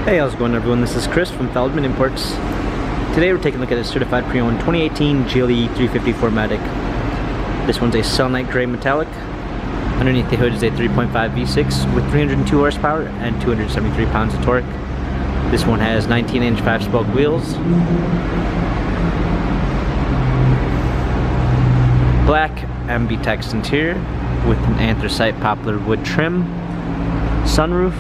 Hey, how's it going everyone? This is Chris from Feldmann Imports. Today we're taking a look at a certified pre-owned 2018 GLE 350 4MATIC. This one's a selenite gray metallic. Underneath the hood is a 3.5 V6 with 302 horsepower and 273 pounds of torque. This one has 19-inch 5-spoke wheels. Black ambitex interior with an anthracite poplar wood trim. Sunroof.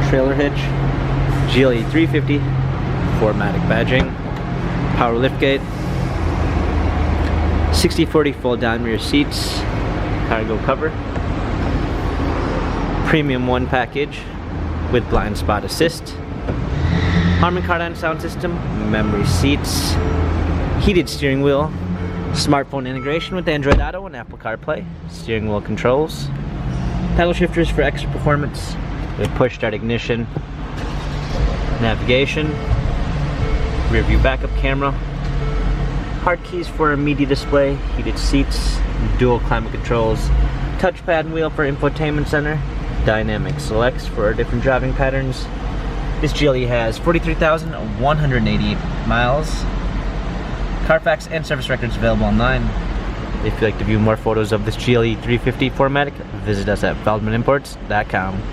Trailer hitch, GLE 350, 4MATIC badging, power liftgate, 60/40 fold-down rear seats, cargo cover, premium 1 package with blind spot assist, Harman Kardon sound system, memory seats, heated steering wheel, smartphone integration with Android Auto and Apple CarPlay, steering wheel controls, paddle shifters for extra performance, with push start ignition, navigation, rear view backup camera, hard keys for a media display, heated seats, dual climate controls, touchpad and wheel for infotainment center, dynamic selects for different driving patterns. This GLE has 43,188 miles. Carfax and service records available online. If you'd like to view more photos of this GLE 350 4MATIC, visit us at feldmanimports.com.